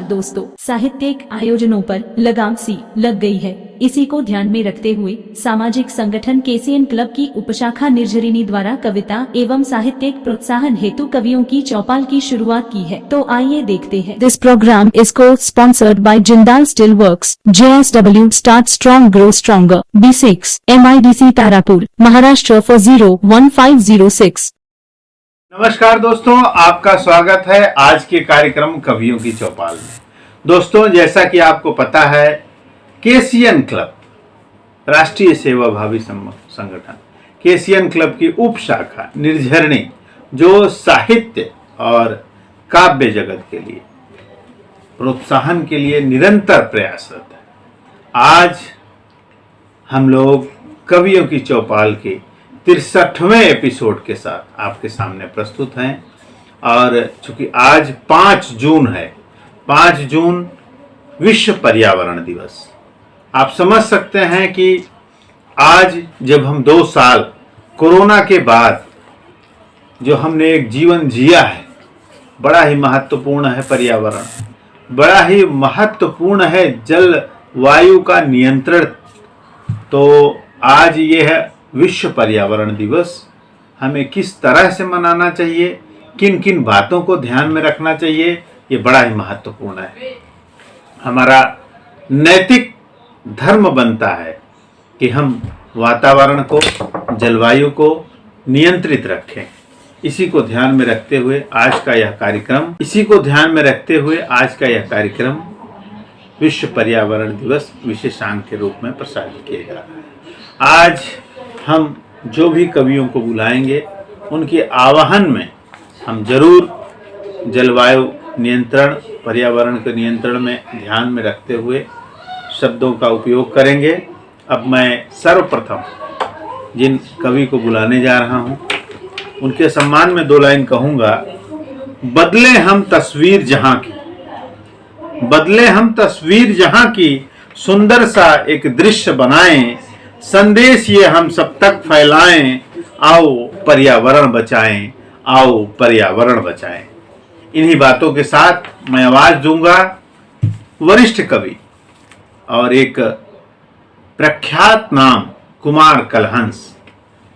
दोस्तों, साहित्यिक आयोजनों पर लगाम सी लग गई है। इसी को ध्यान में रखते हुए सामाजिक संगठन केसीएन क्लब की उपशाखा निर्झरिणी द्वारा कविता एवं साहित्यिक प्रोत्साहन हेतु कवियों की चौपाल की शुरुआत की है। तो आइए देखते हैं। दिस प्रोग्राम इज को sponsored by Jindal steel works, JSW start strong grow stronger, B6 MIDC Tarapur, Maharashtra 401-506। नमस्कार दोस्तों, आपका स्वागत है आज के कार्यक्रम कवियों की चौपाल में। दोस्तों, जैसा कि आपको पता है, केसीएन क्लब राष्ट्रीय सेवाभावी संगठन केसीएन क्लब की उप शाखा निर्झरिणी जो साहित्य और काव्य जगत के लिए प्रोत्साहन के लिए निरंतर प्रयासरत है। आज हम लोग कवियों की चौपाल के 63वें एपिसोड के साथ आपके सामने प्रस्तुत हैं। और चूंकि आज 5 जून है, 5 जून विश्व पर्यावरण दिवस। आप समझ सकते हैं कि आज जब हम 2 साल कोरोना के बाद जो हमने एक जीवन जिया है, बड़ा ही महत्वपूर्ण है पर्यावरण, बड़ा ही महत्वपूर्ण है जल वायु का नियंत्रण। तो आज ये है विश्व पर्यावरण दिवस। हमें किस तरह से मनाना चाहिए, किन किन बातों को ध्यान में रखना चाहिए, ये बड़ा ही महत्वपूर्ण है। हमारा नैतिक धर्म बनता है कि हम वातावरण को, जलवायु को नियंत्रित रखें। इसी को ध्यान में रखते हुए आज का यह कार्यक्रम विश्व पर्यावरण दिवस विशेषांक के रूप में प्रसारित किया जा रहा है। आज हम जो भी कवियों को बुलाएंगे, उनके आह्वान में हम जरूर जलवायु नियंत्रण, पर्यावरण के नियंत्रण में ध्यान में रखते हुए शब्दों का उपयोग करेंगे। अब मैं सर्वप्रथम जिन कवि को बुलाने जा रहा हूं, उनके सम्मान में 2 लाइन कहूंगा। बदले हम तस्वीर जहां की सुंदर सा एक दृश्य बनाएं, संदेश ये हम सब तक फैलाएं, आओ पर्यावरण बचाएं। इन्हीं बातों के साथ मैं आवाज दूंगा वरिष्ठ कवि और एक प्रख्यात नाम कुमार कलहंस,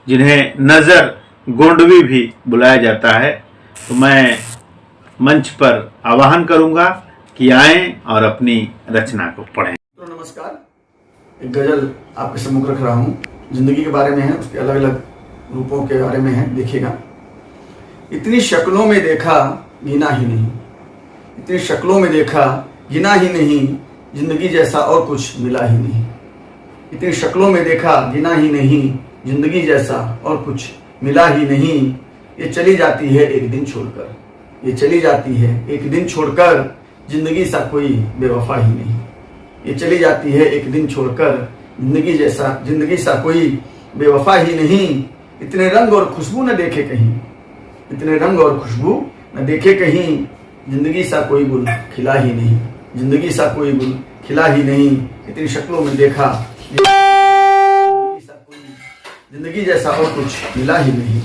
जिन्हें नजर गोंडवी भी बुलाया जाता है। तो मैं मंच पर आह्वान करूंगा कि आएं और अपनी रचना को पढ़ें। तो नमस्कार, एक गजल आपके सम्मुख रख रहा हूँ। जिंदगी के बारे में है, उसके अलग अलग रूपों के बारे में है। देखिएगा। इतनी शक्लों में देखा गिना ही नहीं, इतनी शक्लों में देखा गिना ही नहीं, जिंदगी जैसा और कुछ मिला ही नहीं। इतनी शक्लों में देखा गिना ही नहीं, जिंदगी जैसा और कुछ मिला ही नहीं। ये चली जाती है एक दिन छोड़कर, ये चली जाती है एक दिन छोड़कर, जिंदगी सा कोई बेवफा ही नहीं। ये चली जाती है एक दिन छोड़कर, जिंदगी सा कोई बेवफा ही नहीं। इतने रंग और खुशबू न देखे कहीं, इतने रंग और खुशबू न देखे कहीं, जिंदगी सा कोई गुल खिला ही नहीं, जिंदगी सा कोई गुल खिला ही नहीं। इतनी शक्लों में देखा जिंदगी जैसा और कुछ मिला ही नहीं।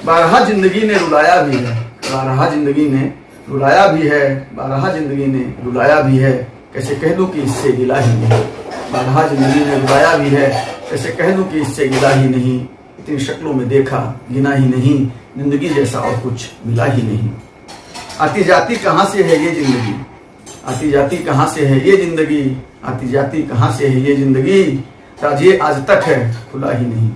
बारहा जिंदगी ने रुलाया भी है, बारहा जिंदगी ने रुलाया भी है, बारहा जिंदगी ने रुलाया भी है, कैसे कह दूं कि इससे गिला ही नहीं। बारहा जिंदगी ने रुलाया भी है, कैसे कह दूं कि इससे गिला ही नहीं। इतनी शक्लों में देखा गिना ही नहीं, जिंदगी जैसा और कुछ मिला ही नहीं। आती जाती कहाँ से है ये जिंदगी, आती जाती कहाँ से है ये जिंदगी, आती जाती कहाँ से है ये जिंदगी। राजिए आज तक है खुला ही नहीं,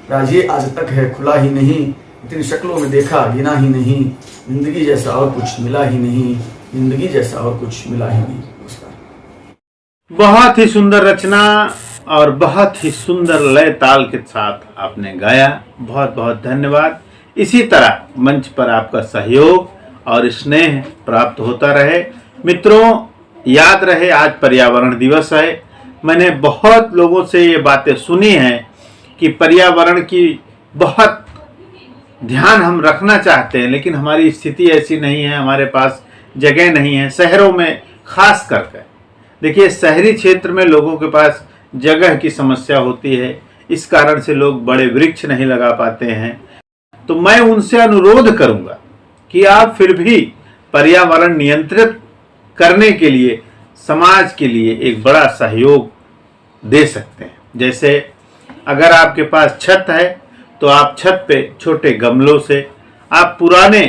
राजिए आज तक है खुला ही नहीं। इतनी शक्लों में देखा गिना ही नहीं, जिंदगी जैसा और कुछ मिला ही नहीं, जिंदगी जैसा और कुछ मिला ही नहीं। बहुत ही सुंदर रचना और बहुत ही सुंदर लय ताल के साथ आपने गाया। बहुत बहुत धन्यवाद। इसी तरह मंच पर आपका सहयोग और स्नेह प्राप्त होता रहे। मित्रों, याद रहे आज पर्यावरण दिवस है। मैंने बहुत लोगों से ये बातें सुनी हैं कि पर्यावरण की बहुत ध्यान हम रखना चाहते हैं, लेकिन हमारी स्थिति ऐसी नहीं है, हमारे पास जगह नहीं है। शहरों में खास करके देखिए, शहरी क्षेत्र में लोगों के पास जगह की समस्या होती है, इस कारण से लोग बड़े वृक्ष नहीं लगा पाते हैं। तो मैं उनसे अनुरोध करूंगा कि आप फिर भी पर्यावरण नियंत्रित करने के लिए समाज के लिए एक बड़ा सहयोग दे सकते हैं। जैसे अगर आपके पास छत है तो आप छत पे छोटे गमलों से, आप पुराने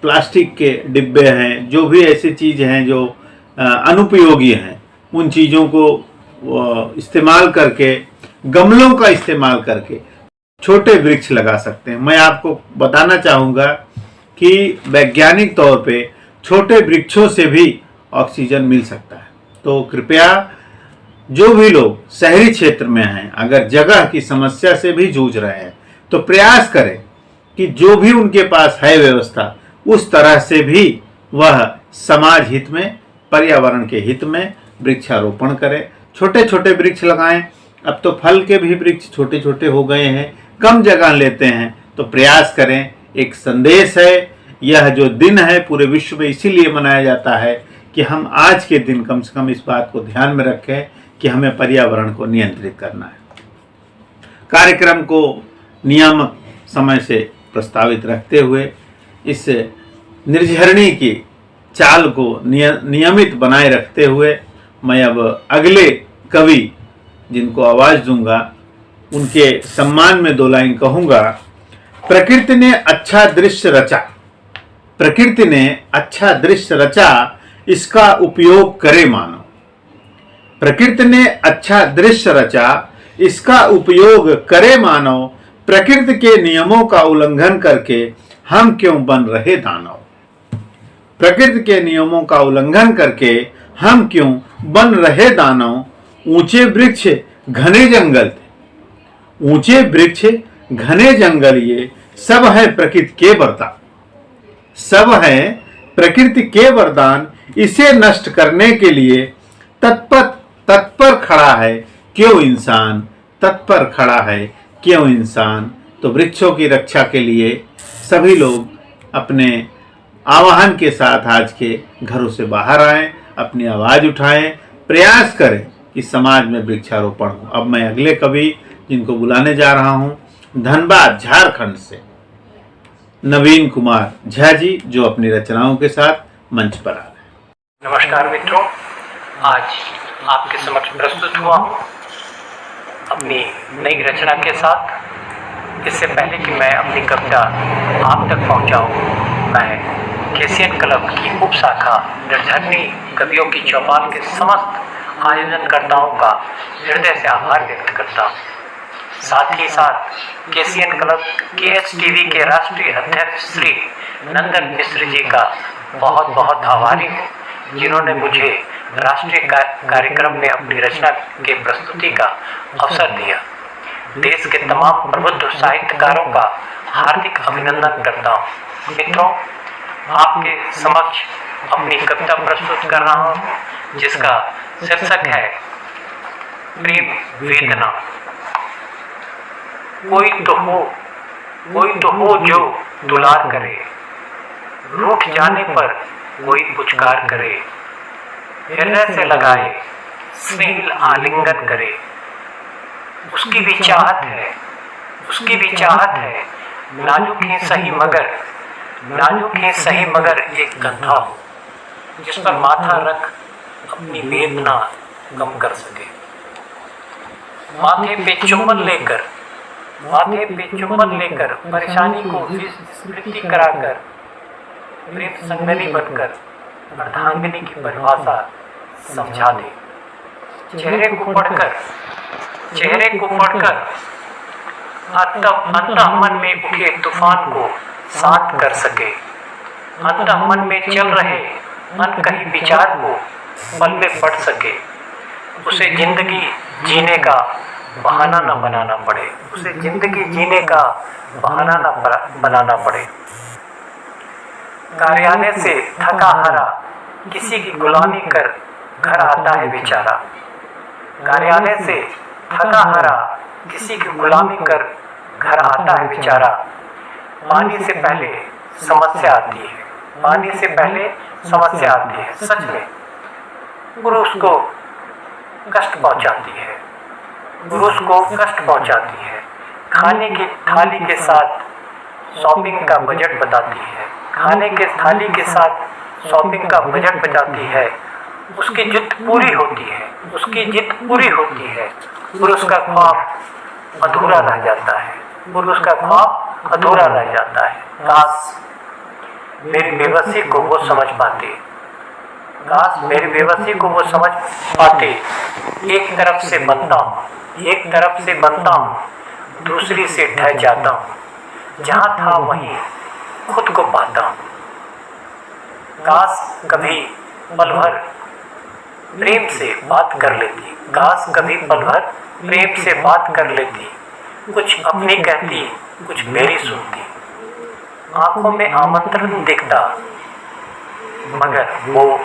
प्लास्टिक के डिब्बे हैं, जो भी ऐसी चीज़ हैं जो अनुपयोगी हैं, उन चीज़ों को इस्तेमाल करके, गमलों का इस्तेमाल करके छोटे वृक्ष लगा सकते हैं। मैं आपको बताना चाहूँगा कि वैज्ञानिक तौर पे छोटे वृक्षों से भी ऑक्सीजन मिल सकता है। तो कृपया जो भी लोग शहरी क्षेत्र में हैं, अगर जगह की समस्या से भी जूझ रहे हैं, तो प्रयास करें कि जो भी उनके पास है व्यवस्था, उस तरह से भी वह समाज हित में, पर्यावरण के हित में वृक्षारोपण करें। छोटे छोटे वृक्ष लगाएं। अब तो फल के भी वृक्ष छोटे छोटे हो गए हैं, कम जगह लेते हैं, तो प्रयास करें। एक संदेश है, यह जो दिन है पूरे विश्व में इसीलिए मनाया जाता है कि हम आज के दिन कम से कम इस बात को ध्यान में रखें कि हमें पर्यावरण को नियंत्रित करना है। कार्यक्रम को नियामक समय से प्रस्तावित रखते हुए इस निर्झरणी की चाल को नियमित बनाए रखते हुए मैं अब अगले कवि जिनको आवाज दूंगा उनके सम्मान में 2 लाइन कहूंगा। प्रकृति ने अच्छा दृश्य रचा, प्रकृति ने अच्छा दृश्य रचा, इसका उपयोग करे मानव। प्रकृति ने अच्छा दृश्य रचा, इसका उपयोग करे मानव। प्रकृति के नियमों का उल्लंघन करके हम क्यों बन रहे दानव। प्रकृति के नियमों का उल्लंघन करके हम क्यों बन रहे दानव। ऊंचे वृक्ष घने जंगल थे, ऊंचे वृक्ष घने जंगल, ये सब है प्रकृति के वरदान, सब है प्रकृति के वरदान। इसे नष्ट करने के लिए तत्पर खड़ा है क्यों इंसान, तत्पर खड़ा है क्यों इंसान। तो वृक्षों की रक्षा के लिए सभी लोग अपने आह्वान के साथ आज के घरों से बाहर आएं, अपनी आवाज उठाएं, प्रयास करें कि समाज में वृक्षारोपण हो। अब मैं अगले कवि जिनको बुलाने जा रहा हूं, धनबाद झारखंड से नवीन कुमार झा जी, जो अपनी रचनाओं के साथ मंच पर आ रहे हैं। नमस्कार मित्रों, आज आपके समक्ष प्रस्तुत हुआ हूँ अपनी नई रचना के साथ। इससे पहले कि मैं अपनी कविता आप तक पहुँचाऊँ, मैं केसीएन क्लब की उप शाखा निर्झरणी कवियों की चौपाल के समस्त आयोजनकर्ताओं का हृदय से आभार व्यक्त करता हूँ। साथ ही साथ केसीएन क्लब KHTV के राष्ट्रीय अध्यक्ष श्री नंदन मिश्र जी का बहुत बहुत आभारी हूँ, जिन्होंने मुझे राष्ट्रीय कार्यक्रम में अपनी रचना के प्रस्तुति का अवसर दिया। देश के तमाम प्रबुद्ध साहित्यकारों का हार्दिक अभिनंदन करता हूँ। मित्रों, आपके समक्ष अपनी कविता प्रस्तुत कर रहा हूँ, जिसका शीर्षक है प्रेम वेदना। कोई तो हो जो दुलार करे, रूठ जाने पर कोई पुचकार करे, हृदय से लगाए स्नेह आलिंगन करे। उसकी भी चाहत है, उसकी भी चाहत है, नाजुक ही सही मगर, नाजुक ही सही मगर एक कंधा हो, जिस पर माथा रख अपनी वेदना कम कर सके। माथे पे चुंबन लेकर, माथे पे चुंबन लेकर, परेशानी को विस्मृति कराकर, प्रेम संगनी बनकर अर्धांगिनी की परिभाषा समझा दे। चेहरे को पढ़कर अंतः मन में उठे तूफान को शांत कर सके। अंतः मन में चल रहे अनकही विचार को पल में पढ़ सके। उसे जिंदगी जीने का बहाना न बनाना पड़े, उसे जिंदगी जीने का बहाना न बनाना पड़े। कार्यालय से थका हारा किसी की गुलामी कर घर आता है बेचारा। कार्यालय से थका हारा किसी की गुलामी कर घर आता है बेचारा। पानी से पहले समस्या आती है, पानी से पहले समस्या आती है। सच में पुरुष को कष्ट पहुंचाती है, पुरुष को कष्ट पहुंचाती है। खाने की थाली के साथ शॉपिंग का बजट बताती है, खाने के थाली के साथ शॉपिंग का बजट बताती है। उसकी जिद पूरी होती है, उसकी जिद पूरी होती है, और उसका ख्वाब अधूरा रह जाता है, और उसका ख्वाब अधूरा रह जाता है। काश मेरी बेबसी को वो समझ पाते, काश मेरी बेबसी को वो समझ पाते। एक तरफ से बनता हूँ, एक तरफ से बनता हूँ, दूसरी से ढह जाता हूँ, जहाँ था वहीं खुद को पाता हूँ। काश कभी पल भर प्रेम से बात कर लेती, काश कभी पल भर प्रेम से बात कर लेती, कुछ अपनी कहती, कुछ मेरी सुनती, आंखों में आमंत्रण दिखता, मगर वो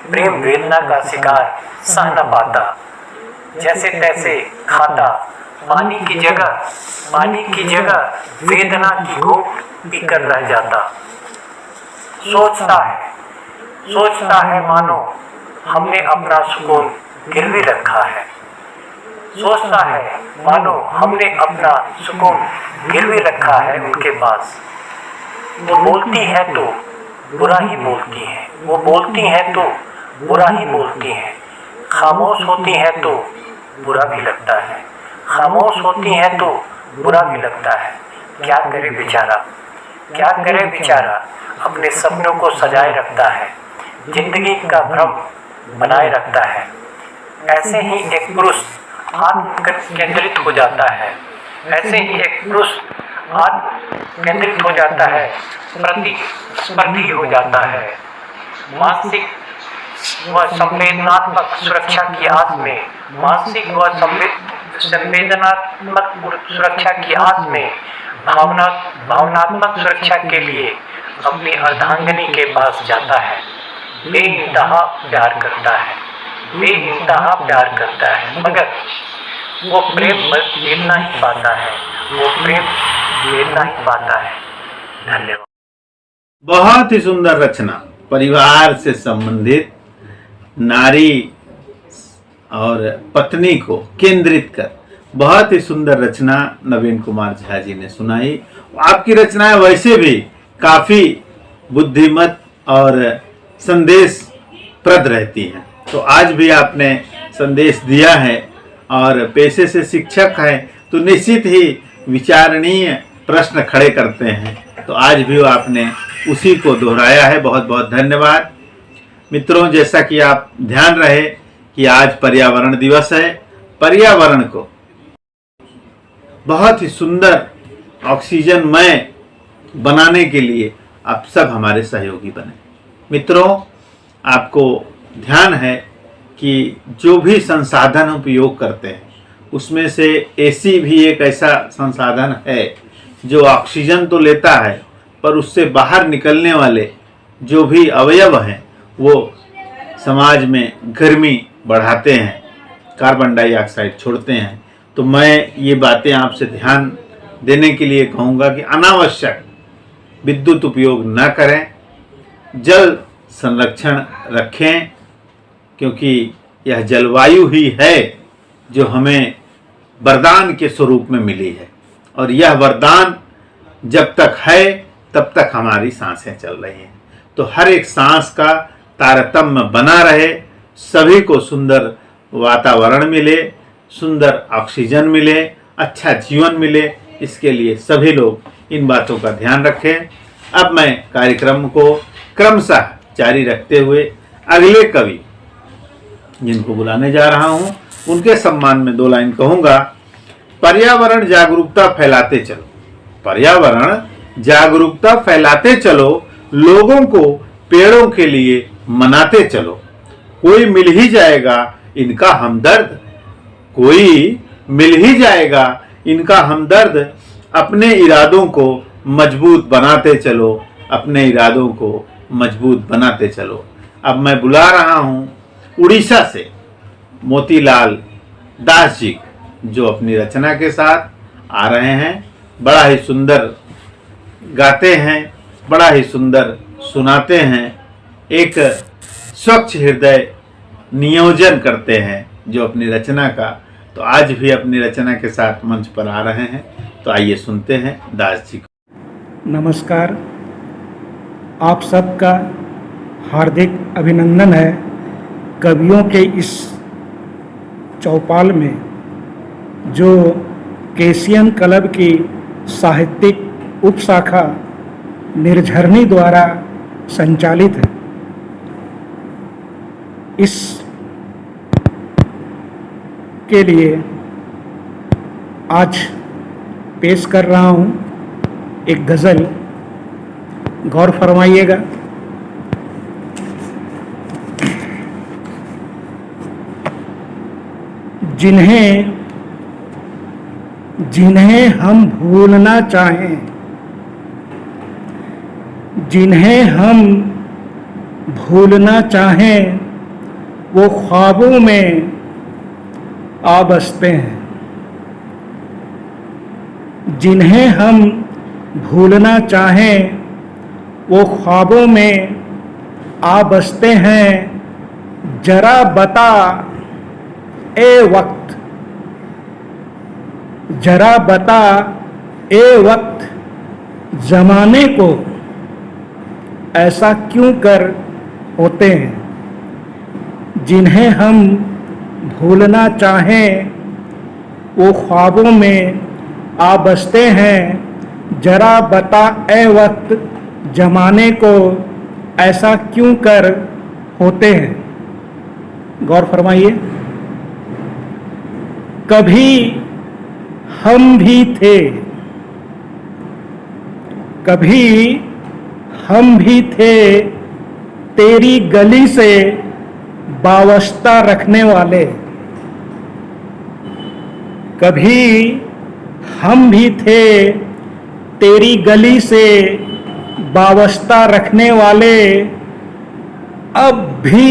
प्रेम वेदना का शिकार सह न पाता, जैसे तैसे खाता, पानी की जगह वेदना की घूंट पीकर रह जाता। सोचता है मानो हमने अपना सुकून गिरवी रखा है, सोचता है मानो हमने अपना सुकून गिरवी रखा है उनके पास। वो बोलती है तो बुरा ही बोलती है, वो बोलती है तो बुरा ही बोलती है, खामोश होती है तो बुरा भी लगता है, खामोश होती है तो बुरा भी लगता है। क्या करे बेचारा, क्या करे बेचारा, अपने सपनों को सजाए रखता है, जिंदगी का भ्रम बनाए रखता है। ऐसे ही एक पुरुष आत्म केंद्रित हो जाता है, ऐसे ही एक पुरुष आत्म केंद्रित हो जाता है, प्रतिस्पर्धी हो जाता है, मानसिक व संवेदनात्मक सुरक्षा की आस में, मानसिक व संवेदनात्मक सुरक्षा की आस में भावनात्मक सुरक्षा के लिए अपनी अर्धांगिनी के पास जाता है, बेइंतहा प्यार करता है, बेइंतहा प्यार करता है, मगर वो प्रेम देना ही पाता है, वो प्रेम देना ही पाता है। धन्यवाद। बहुत ही सुंदर रचना, परिवार से संबंधित नारी और पत्नी को केंद्रित कर बहुत ही सुंदर रचना नवीन कुमार झा जी ने सुनाई। आपकी रचनाएं वैसे भी काफी बुद्धिमत और संदेशप्रद रहती हैं, तो आज भी आपने संदेश दिया है और पेशे से शिक्षक हैं तो निश्चित ही विचारणीय प्रश्न खड़े करते हैं, तो आज भी आपने उसी को दोहराया है। बहुत बहुत धन्यवाद। मित्रों, जैसा कि आप ध्यान रहे कि आज पर्यावरण दिवस है, पर्यावरण को बहुत ही सुंदर ऑक्सीजनमय बनाने के लिए आप सब हमारे सहयोगी बने। मित्रों, आपको ध्यान है कि जो भी संसाधन हम उपयोग करते हैं उसमें से एसी भी एक ऐसा संसाधन है जो ऑक्सीजन तो लेता है, पर उससे बाहर निकलने वाले जो भी अवयव हैं वो समाज में गर्मी बढ़ाते हैं, कार्बन डाइऑक्साइड छोड़ते हैं। तो मैं ये बातें आपसे ध्यान देने के लिए कहूँगा कि अनावश्यक विद्युत उपयोग न करें, जल संरक्षण रखें, क्योंकि यह जलवायु ही है जो हमें वरदान के स्वरूप में मिली है, और यह वरदान जब तक है तब तक हमारी सांसें चल रही हैं। तो हर एक सांस का तारतम्य बना रहे, सभी को सुंदर वातावरण मिले, सुंदर ऑक्सीजन मिले, अच्छा जीवन मिले, इसके लिए सभी लोग इन बातों का ध्यान रखें। अब मैं कार्यक्रम को क्रमशः जारी रखते हुए अगले कवि जिनको बुलाने जा रहा हूं उनके सम्मान में 2 लाइन कहूंगा। पर्यावरण जागरूकता फैलाते चलो, पर्यावरण जागरूकता फैलाते चलो, लोगों को पेड़ों के लिए मनाते चलो, कोई मिल ही जाएगा इनका हमदर्द, कोई मिल ही जाएगा इनका हमदर्द, अपने इरादों को मजबूत बनाते चलो, अपने इरादों को मजबूत बनाते चलो। अब मैं बुला रहा हूं उड़ीसा से मोतीलाल दास जी, जो अपनी रचना के साथ आ रहे हैं। बड़ा ही सुंदर गाते हैं, बड़ा ही सुंदर सुनाते हैं, एक स्वच्छ हृदय नियोजन करते हैं जो अपनी रचना का, तो आज भी अपनी रचना के साथ मंच पर आ रहे हैं। तो आइए सुनते हैं दास जी को। नमस्कार, आप सबका हार्दिक अभिनंदन है कवियों के इस चौपाल में जो केसियन क्लब की साहित्यिक उपशाखा निर्झरनी द्वारा संचालित है, इस के लिए आज पेश कर रहा हूँ एक गज़ल। गौर फरमाइएगा। जिन्हें हम भूलना चाहें, जिन्हें हम भूलना चाहें, वो ख्वाबों में आ बसते हैं। जिन्हें हम भूलना चाहें, वो ख्वाबों में आ बसते हैं। जरा बता ए वक्त, जरा बता ए वक्त, ज़माने को ऐसा क्यों कर होते हैं। जिन्हें हम भूलना चाहें, वो ख्वाबों में आ बसते हैं। जरा बता ए वक्त, ज़माने को ऐसा क्यों कर होते हैं। गौर फरमाइए। कभी हम भी थे, कभी हम भी थे, तेरी गली से वाबस्ता रखने वाले। कभी हम भी थे, तेरी गली से वाबस्ता रखने वाले। अब भी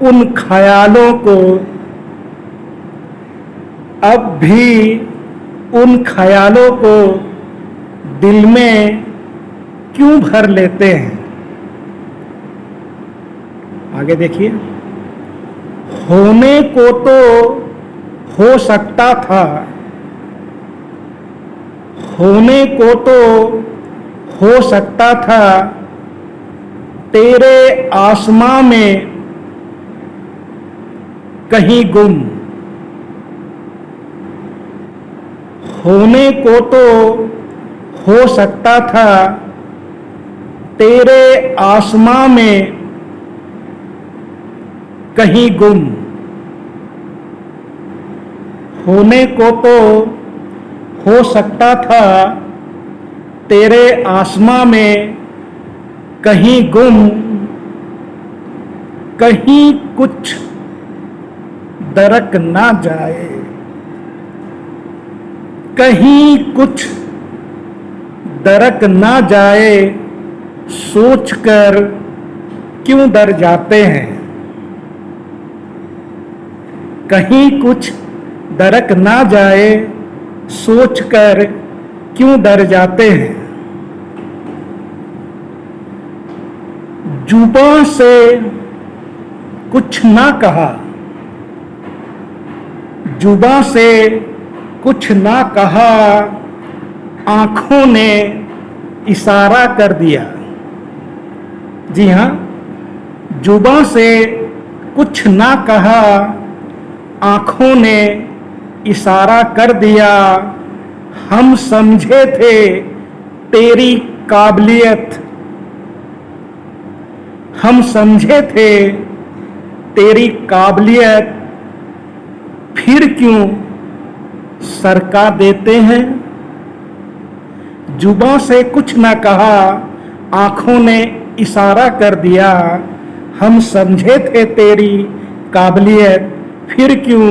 उन ख्यालों को, अब भी उन ख्यालों को दिल में क्यों भर लेते हैं। आगे देखिए। होने को तो हो सकता था, होने को तो हो सकता था, तेरे आसमां में कहीं गुम। होने को तो हो सकता था, तेरे आसमां में कहीं गुम। होने को तो हो सकता था, तेरे आसमां में कहीं गुम। कहीं कुछ दरक ना जाए, कहीं कुछ दरक ना जाए, सोचकर क्यों डर जाते हैं। कहीं कुछ दरक ना जाए, सोचकर क्यों डर जाते हैं। जुबां से कुछ ना कहा, जुबां से कुछ ना कहा, आंखों ने इशारा कर दिया। जी हाँ, जुबां से कुछ ना कहा, आंखों ने इशारा कर दिया। हम समझे थे तेरी काबिलियत, हम समझे थे तेरी काबिलियत, फिर क्यों सरका देते हैं। जुबां से कुछ ना कहा, आंखों ने इशारा कर दिया। हम समझे थे तेरी काबिलियत, फिर क्यों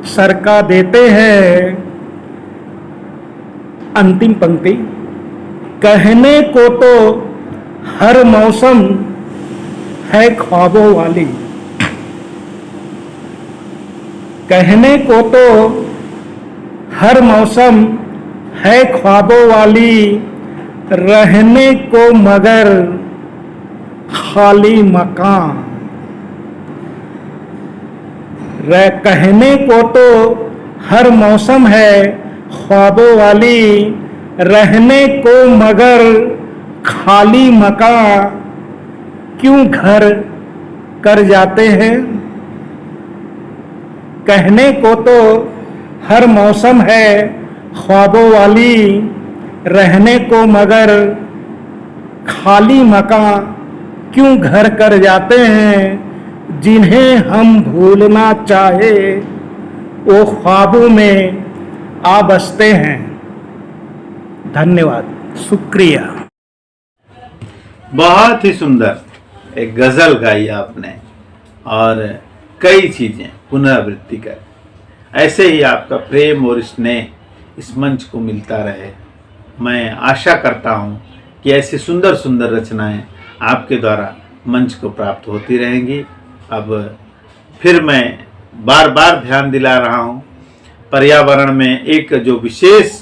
सरका देते हैं। अंतिम पंक्ति। कहने को तो हर मौसम है ख्वाबों वाली, कहने को तो हर मौसम है ख्वाबों वाली, रहने को मगर खाली मकान। कहने को तो हर मौसम है ख्वाबों वाली, रहने को मगर खाली मकान। क्यों घर कर जाते हैं। कहने को तो हर मौसम है ख्वाबों वाली, रहने को मगर खाली मकान क्यों घर कर जाते हैं, जिन्हें हम भूलना चाहे वो ख्वाबों में आ बसते हैं। धन्यवाद, शुक्रिया। बहुत ही सुंदर एक गजल गाई आपने और कई चीजें पुनरावृत्ति कर। ऐसे ही आपका प्रेम और स्नेह इस मंच को मिलता रहे। मैं आशा करता हूं कि ऐसी सुंदर सुंदर रचनाएं आपके द्वारा मंच को प्राप्त होती रहेंगी। अब फिर मैं बार बार ध्यान दिला रहा हूं, पर्यावरण में एक जो विशेष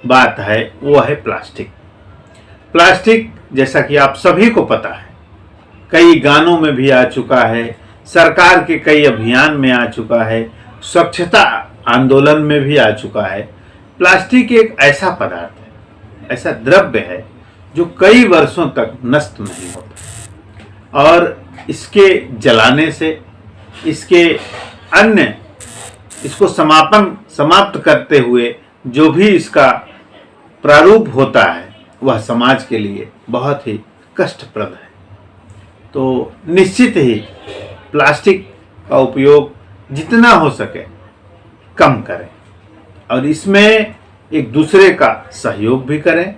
बात है वो है प्लास्टिक। प्लास्टिक जैसा कि आप सभी को पता है, कई गानों में भी आ चुका है, सरकार के कई अभियान में आ चुका है, स्वच्छता आंदोलन में भी आ चुका है। प्लास्टिक एक ऐसा पदार्थ है, ऐसा द्रव्य है जो कई वर्षों तक नष्ट नहीं होता और इसके जलाने से, इसके अन्य इसको समाप्त करते हुए जो भी इसका प्रारूप होता है वह समाज के लिए बहुत ही कष्टप्रद है। तो निश्चित ही प्लास्टिक का उपयोग जितना हो सके कम करें और इसमें एक दूसरे का सहयोग भी करें।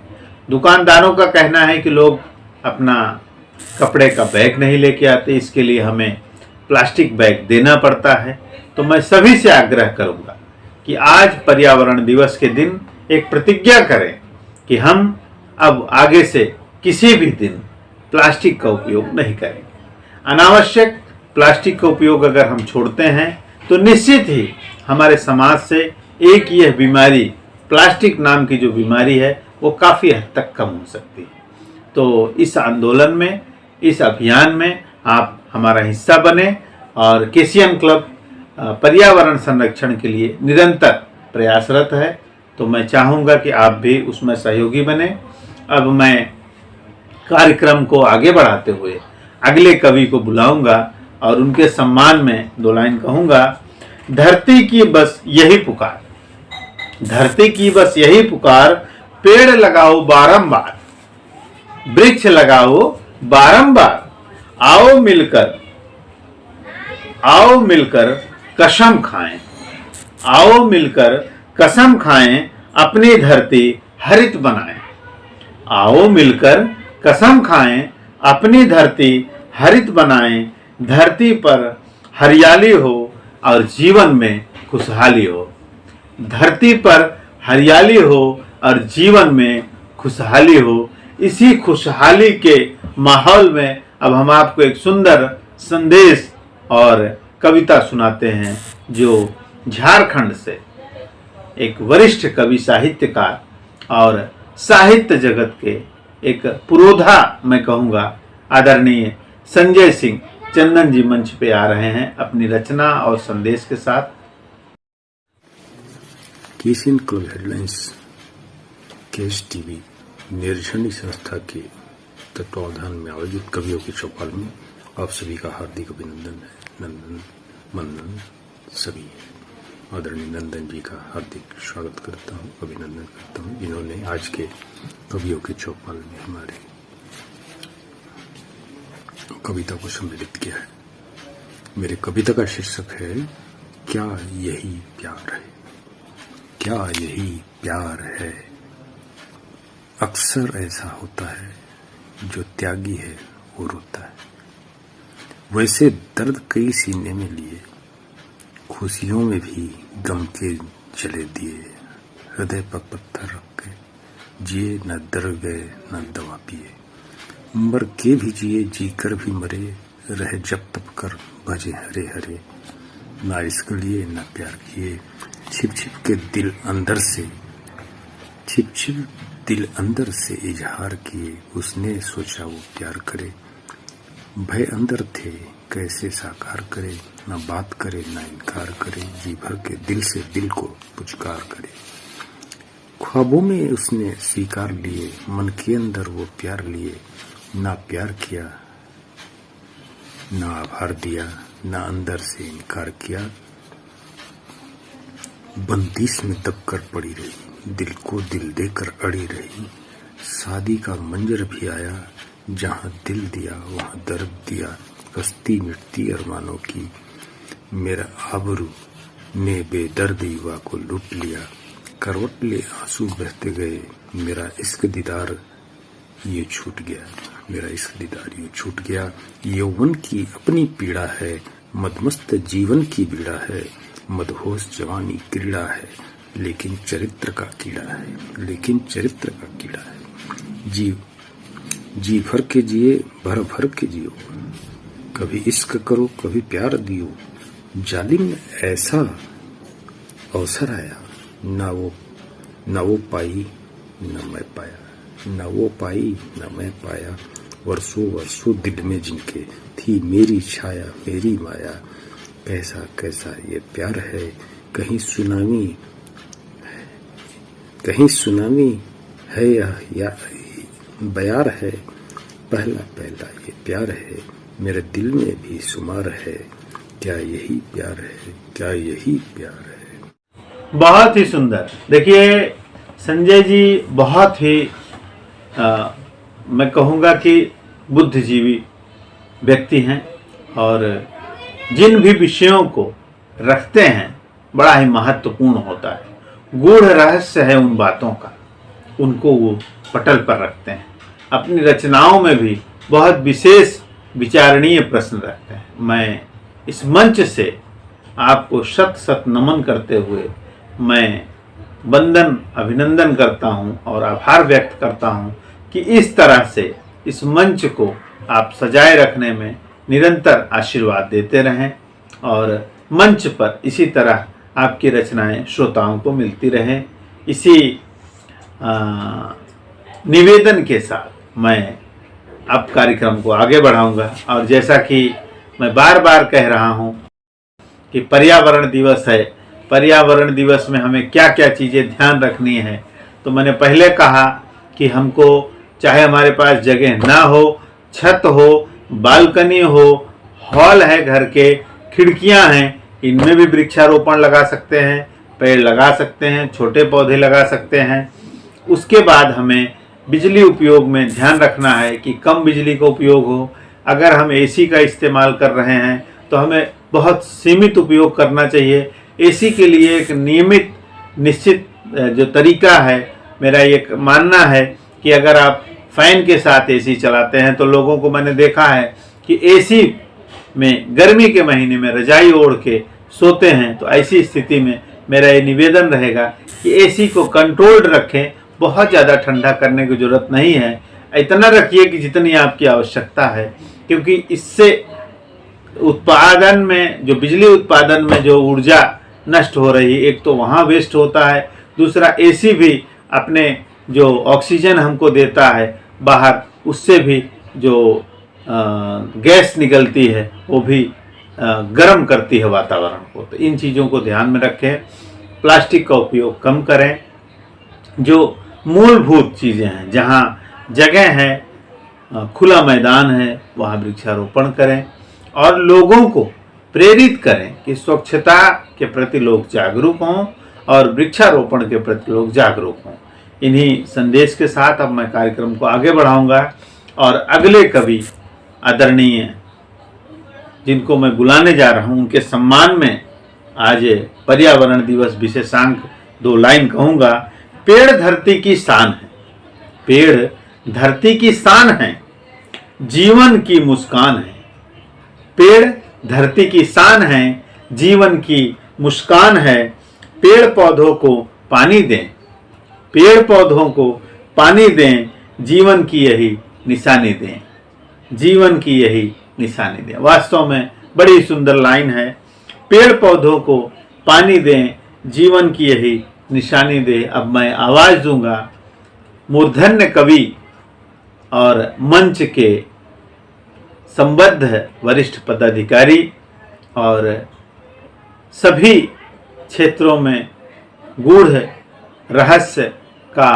दुकानदारों का कहना है कि लोग अपना कपड़े का बैग नहीं लेके आते, इसके लिए हमें प्लास्टिक बैग देना पड़ता है। तो मैं सभी से आग्रह करूंगा कि आज पर्यावरण दिवस के दिन एक प्रतिज्ञा करें कि हम अब आगे से किसी भी दिन प्लास्टिक का उपयोग नहीं करेंगे। अनावश्यक प्लास्टिक का उपयोग अगर हम छोड़ते हैं तो निश्चित ही हमारे समाज से एक यह बीमारी, प्लास्टिक नाम की जो बीमारी है, वो काफ़ी हद तक कम हो सकती है। तो इस आंदोलन में, इस अभियान में आप हमारा हिस्सा बने और केसीएन क्लब पर्यावरण संरक्षण के लिए निरंतर प्रयासरत है। तो मैं चाहूँगा कि आप भी उसमें सहयोगी बने। अब मैं कार्यक्रम को आगे बढ़ाते हुए अगले कवि को बुलाऊंगा और उनके सम्मान में 2 लाइन कहूँगा। धरती की बस यही पुकार, धरती की बस यही पुकार, पेड़ लगाओ बारंबार, वृक्ष लगाओ बारंबार, आओ मिलकर कसम खाएं, आओ मिलकर कसम खाएं, अपनी धरती हरित बनाएं। आओ मिलकर कसम खाएं, अपनी धरती हरित बनाएं, धरती पर हरियाली हो और जीवन में खुशहाली हो। धरती पर हरियाली हो और जीवन में खुशहाली हो। इसी खुशहाली के माहौल में अब हम आपको एक सुंदर संदेश और कविता सुनाते हैं जो झारखंड से एक वरिष्ठ कवि, साहित्यकार और साहित्य जगत के एक पुरोधा मैं कहूँगा, आदरणीय संजय सिंह चंदन जी मंच पे आ रहे हैं अपनी रचना और संदेश के साथ। केसीएन क्लब हेडलाइंस केस टीवी निर्झंडी संस्था के तत्वावधान में आयोजित कवियों की चौपाल में आप सभी का हार्दिक अभिनंदन है। नंदन मंदन सभी आदरणीय नंदन जी का हार्दिक स्वागत करता हूँ, अभिनंदन करता हूँ, जिन्होंने आज के कवियों के चौपाल में हमारे कविता को सम्मिलित किया है। मेरे कविता का शीर्षक है क्या यही प्यार है, क्या यही प्यार है। अक्सर ऐसा होता है जो त्यागी है वो रोता है, वैसे दर्द कई सीने में लिए, खुशियों में भी गम के जले दिए, हृदय पर पत्थर रख के जिए, न डर गए न दवा पिए, मर के भी जिए जीकर भी मरे, रह जब तब कर भजे हरे हरे, ना इश्क लिए न प्यार किए, छिप छिप के दिल अंदर से, छिप छिप दिल अंदर से इजहार किए, उसने सोचा वो प्यार करे, भय अंदर थे कैसे साकार करे, ना बात करे ना इनकार करे, जी भर के दिल से दिल को पुचकार करे। ख्वाबों में उसने स्वीकार लिए, मन के अंदर वो प्यार लिए, ना प्यार किया ना आभार दिया, ना अंदर से इनकार किया, बंदिश में दब कर पड़ी रही, दिल को दिल देकर अड़ी रही। शादी का मंजर भी आया, जहां दिल दिया वहां दर्द दिया। कश्ती मिटती अरमानों की, मेरा आबरू ने बेदर्द युवा को लूट लिया। करवट ले आंसू बहते गए, मेरा इश्क दीदार ये छूट गया, मेरा इश्क दीदार ये छूट गया। यौवन की अपनी पीड़ा है, मदमस्त जीवन की पीड़ा है। मदहोश जवानी क्रीड़ा है, लेकिन चरित्र का कीड़ा है, लेकिन चरित्र का कीड़ा है। जी भर के जिए, भर भर के जियो, कभी इश्क करो कभी प्यार दियो। जालिम में ऐसा अवसर आया, ना वो पाई न मैं पाया, ना वो पाई न मैं पाया। वर्षों वर्षों दिल में जिनके थी मेरी छाया मेरी माया। कैसा कैसा ये प्यार है, कहीं सुनामी है या बयार है। पहला पहला ये प्यार है, मेरे दिल में भी शुमार है। क्या यही प्यार है, क्या यही प्यार है। बहुत ही सुंदर। देखिए संजय जी बहुत ही मैं कहूँगा कि बुद्धिजीवी व्यक्ति हैं और जिन भी विषयों को रखते हैं बड़ा ही महत्वपूर्ण होता है। गूढ़ रहस्य है उन बातों का, उनको वो पटल पर रखते हैं। अपनी रचनाओं में भी बहुत विशेष विचारणीय प्रश्न रखते हैं। मैं इस मंच से आपको शत शत नमन करते हुए मैं वंदन अभिनंदन करता हूं और आभार व्यक्त करता हूं कि इस तरह से इस मंच को आप सजाए रखने में निरंतर आशीर्वाद देते रहें और मंच पर इसी तरह आपकी रचनाएं श्रोताओं को मिलती रहें। इसी निवेदन के साथ मैं अब कार्यक्रम को आगे बढ़ाऊंगा। और जैसा कि मैं बार बार कह रहा हूं कि पर्यावरण दिवस है, पर्यावरण दिवस में हमें क्या क्या चीज़ें ध्यान रखनी है। तो मैंने पहले कहा कि हमको चाहे हमारे पास जगह ना हो, छत हो, बालकनी हो, हॉल है, घर के खिड़कियां हैं, इनमें भी वृक्षारोपण लगा सकते हैं, पेड़ लगा सकते हैं, छोटे पौधे लगा सकते हैं। उसके बाद हमें बिजली उपयोग में ध्यान रखना है कि कम बिजली का उपयोग हो। अगर हम एसी का इस्तेमाल कर रहे हैं तो हमें बहुत सीमित उपयोग करना चाहिए। एसी के लिए एक नियमित निश्चित जो तरीका है, मेरा ये मानना है कि अगर आप फैन के साथ एसी चलाते हैं तो लोगों को मैंने देखा है कि एसी में गर्मी के महीने में रजाई ओढ़ के सोते हैं। तो ऐसी स्थिति में मेरा ये निवेदन रहेगा कि एसी को कंट्रोल्ड रखें, बहुत ज़्यादा ठंडा करने की ज़रूरत नहीं है, इतना रखिए कि जितनी आपकी आवश्यकता है, क्योंकि इससे उत्पादन में जो बिजली उत्पादन में जो ऊर्जा नष्ट हो रही, एक तो वहाँ वेस्ट होता है, दूसरा एसी भी अपने जो ऑक्सीजन हमको देता है बाहर, उससे भी जो गैस निकलती है वो भी गर्म करती है वातावरण को। तो इन चीज़ों को ध्यान में रखें, प्लास्टिक का उपयोग कम करें। जो मूलभूत चीज़ें हैं, जहाँ जगह है, खुला मैदान है, वहाँ वृक्षारोपण करें और लोगों को प्रेरित करें कि स्वच्छता के प्रति लोग जागरूक हों और वृक्षारोपण के प्रति लोग जागरूक हों। इन्हीं संदेश के साथ अब मैं कार्यक्रम को आगे बढ़ाऊंगा और अगले कवि आदरणीय जिनको मैं बुलाने जा रहा हूं, उनके सम्मान में आज पर्यावरण दिवस विशेषांक 2 लाइन कहूँगा। पेड़ धरती की शान है, पेड़ धरती की शान है, जीवन की मुस्कान है। पेड़ धरती की शान है, जीवन की मुस्कान है। पेड़ पौधों को पानी दें, पेड़ पौधों को पानी दें, जीवन की यही निशानी दें, जीवन की यही निशानी दें। वास्तव में बड़ी सुंदर लाइन है। पेड़ पौधों को पानी दें, जीवन की यही निशानी दें। अब मैं आवाज़ दूंगा मूर्धन्य कवि और मंच के संबद्ध वरिष्ठ पदाधिकारी और सभी क्षेत्रों में गूढ़ रहस्य का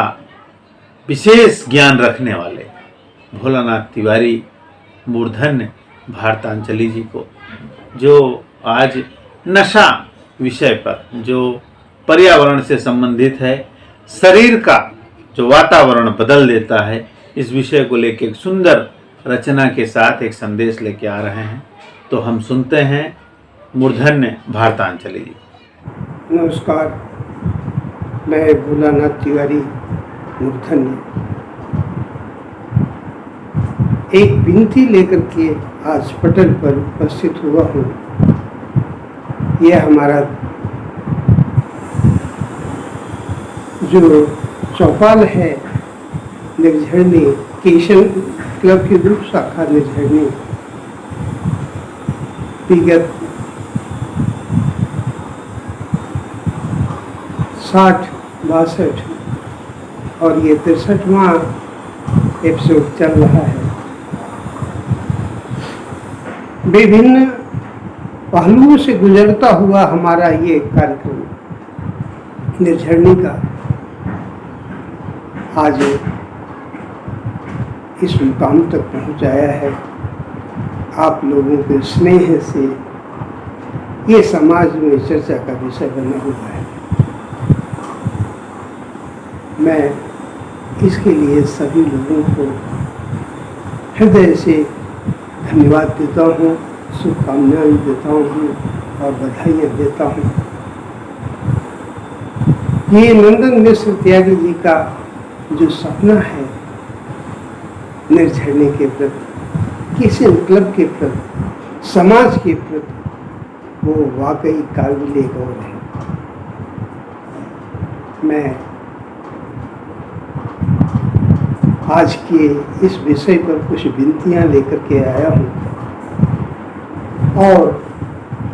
विशेष ज्ञान रखने वाले भोलानाथ तिवारी मूर्धन्य भारतांचली जी को, जो आज नशा विषय पर जो पर्यावरण से संबंधित है, शरीर का जो वातावरण बदल देता है, इस विषय को लेकर एक सुंदर रचना के साथ एक संदेश लेके आ रहे हैं। तो हम सुनते हैं मूर्धन्य भारतांजलि जी। नमस्कार, मैं भोलानाथ तिवारी मूर्धन्य एक विनती लेकर के आज पटल पर उपस्थित हुआ हूँ। यह हमारा जो चौपाल है निर्झरणी केशन क्लब की ग्रुप शाखा निर्झरणी विगत 60-62 और ये 63वां एपिसोड चल रहा है। विभिन्न पहलुओं से गुजरता हुआ हमारा ये कार्यक्रम निर्झरणी का आज इस मुकाम तक पहुंचाया है। आप लोगों के स्नेह से ये समाज में चर्चा का विषय बना हुआ है। मैं इसके लिए सभी लोगों को हृदय से धन्यवाद देता हूँ, शुभकामनाएं देता हूँ और बधाइयाँ देता हूँ। ये नंदन मिश्र त्यागी जी का जो सपना है निर्झरणी के प्रति, किसी क्लब के प्रति, समाज के प्रति, वो वाकई काबिल गौर है। मैं आज के इस विषय पर कुछ विनतियां लेकर के आया हूं और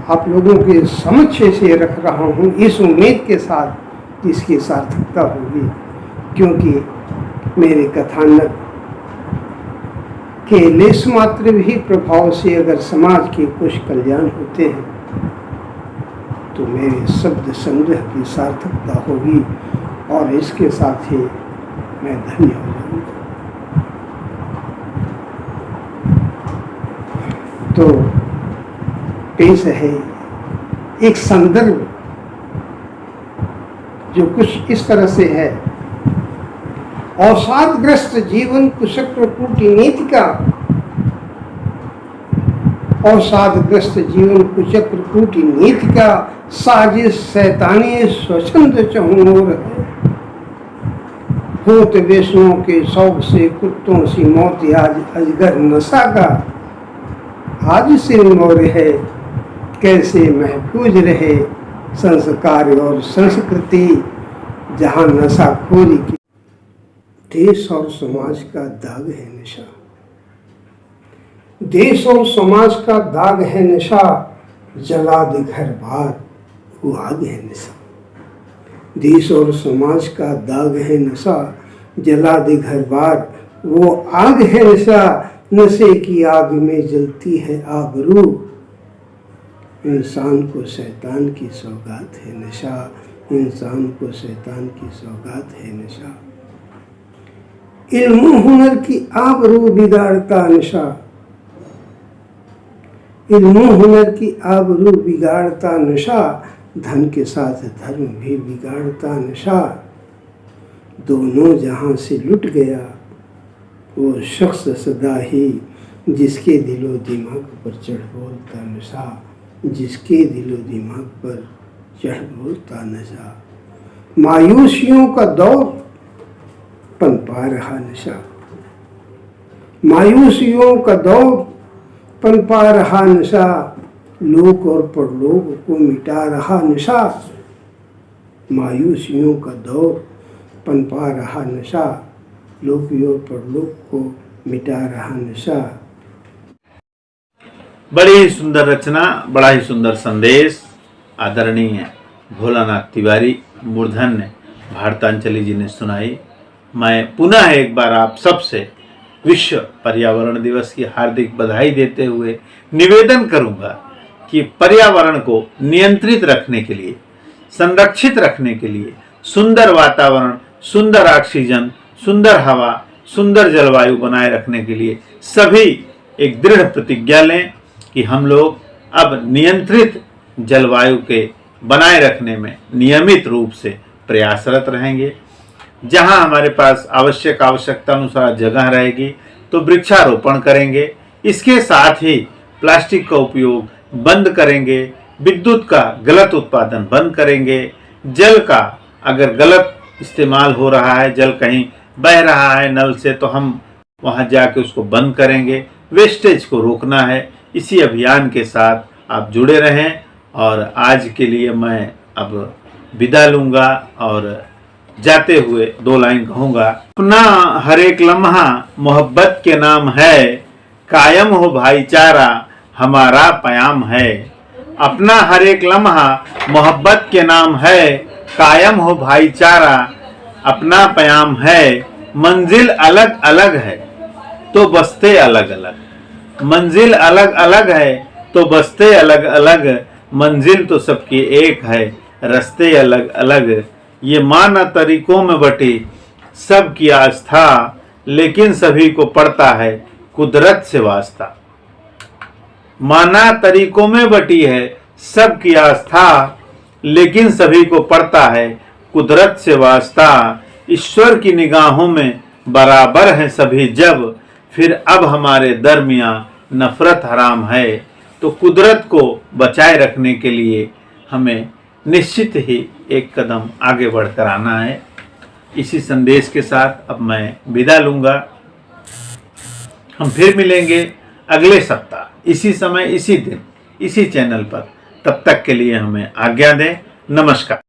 आप लोगों के समक्ष से रख रहा हूं इस उम्मीद के साथ इसकी सार्थकता होगी, क्योंकि मेरे कथानक के लेस मात्र भी प्रभाव से अगर समाज के कुछ कल्याण होते हैं तो मेरे शब्द संग्रह की सार्थकता होगी और इसके साथ ही मैं धन्य हो जाऊंगा। तो पेश है एक संदर्भ जो कुछ इस तरह से है। अवसादग्रस्त जीवन कुचक्र कूटनीति का, अवसादग्रस्त जीवन कुचक्र कूटनीति का साजिश शैतानी स्वच्छंद चहुओर है। होत वैष्णों के शौक से कुत्तों सी मौत आज अजगर नशा का आज से मोर है। कैसे महफूज रहे संस्कार और संस्कृति जहाँ नशाखोरी की। देश और समाज का दाग है नशा, देश और समाज का दाग है नशा, जला दे घर बार वो आग है नशा। देश और समाज का दाग है नशा, जला दे घर बार वो आग है नशा। नशे की आग में जलती है आबरू, इंसान को शैतान की सौगात है नशा, इंसान को शैतान की सौगात है नशा। इल्म हुनर की आबरू बिगाड़ता नशा, इल्म हुनर की आबरू बिगाड़ता नशा। धन के साथ धर्म भी बिगाड़ता नशा। दोनों जहां से लुट गया वो शख्स सदा ही, जिसके दिलो दिमाग पर चढ़ बोलता नशा, जिसके दिलो दिमाग पर चढ़ बोलता नशा। मायूसियों का दौर पनपा रहा नशा, मायूसियों का दौर पनपा रहा नशा। लोक और परलोक को मिटा रहा नशा, मायूसियों का दौर पनपा रहा नशा। लोक और परलोक को मिटा रहा नशा। बड़ी ही सुंदर रचना, बड़ा ही सुंदर संदेश आदरणीय भोलानाथ तिवारी मूर्धन्य भारतांजलि जी ने सुनाई। मैं पुनः एक बार आप सबसे विश्व पर्यावरण दिवस की हार्दिक बधाई देते हुए निवेदन करूंगा कि पर्यावरण को नियंत्रित रखने के लिए, संरक्षित रखने के लिए, सुंदर वातावरण, सुंदर ऑक्सीजन, सुंदर हवा, सुंदर जलवायु बनाए रखने के लिए सभी एक दृढ़ प्रतिज्ञा लें कि हम लोग अब नियंत्रित जलवायु के बनाए रखने में नियमित रूप से प्रयासरत रहेंगे। जहां हमारे पास आवश्यकता अनुसार जगह रहेगी तो वृक्षारोपण करेंगे। इसके साथ ही प्लास्टिक का उपयोग बंद करेंगे, विद्युत का गलत उत्पादन बंद करेंगे, जल का अगर गलत इस्तेमाल हो रहा है, जल कहीं बह रहा है नल से, तो हम वहां जाके उसको बंद करेंगे। वेस्टेज को रोकना है। इसी अभियान के साथ आप जुड़े रहें और आज के लिए मैं अब विदा लूंगा और जाते हुए 2 लाइन कहूंगा। अपना हर एक लम्हा मोहब्बत के नाम है, कायम हो भाईचारा हमारा पयाम है। अपना हर एक लम्हा मोहब्बत के नाम है, कायम हो भाईचारा अपना पयाम है। मंजिल अलग अलग है तो बस्ते अलग अलग, मंजिल अलग अलग है तो बस्ते अलग अलग, मंजिल तो सबकी एक है, रास्ते अलग अलग। ये माना तरीकों में बटी सबकी आस्था, लेकिन सभी को पड़ता है कुदरत से वास्ता। माना तरीकों में बटी है सबकी आस्था, लेकिन सभी को पड़ता है कुदरत से वास्ता। ईश्वर की निगाहों में बराबर हैं सभी जब, फिर अब हमारे दरमियां नफरत हराम है। तो कुदरत को बचाए रखने के लिए हमें निश्चित ही एक कदम आगे बढ़कर आना है। इसी संदेश के साथ अब मैं विदा लूंगा। हम फिर मिलेंगे अगले सप्ताह इसी समय, इसी दिन, इसी चैनल पर। तब तक के लिए हमें आज्ञा दें। नमस्कार।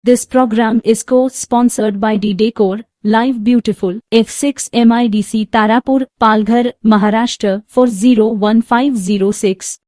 This program is co-sponsored by D-Decor, Live Beautiful, F6 MIDC Tarapur, Palghar, Maharashtra 401506.